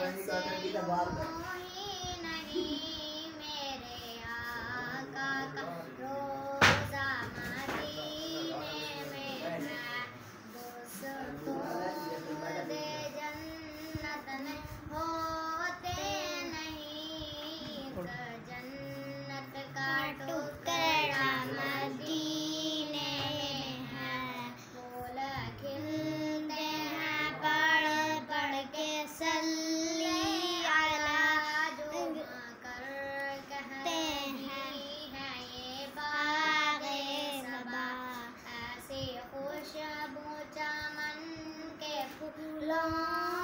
नहीं मेरे आका का रोज़ा मदीने में है। दोस्तों दे जन्नत में होते नहीं, तो जन्नत का टुकड़ा मदीने में है। फूल खिलते हैं पढ़ पढ़ के सल्ली अला, जो कर कहते हैं ये बाग़े सबा। ऐसी खुशबू चमन के फूलों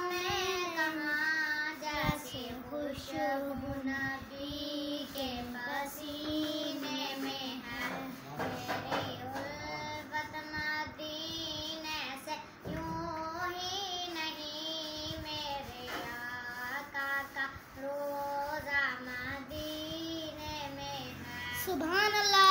में कहाँ, जैसी खुशबू नबी के पसीने में है। मेरी उल्फत मदीने से यूं ही नहीं, मेरे आका का रोज़ा मदीने में है। सुभान अल्लाह।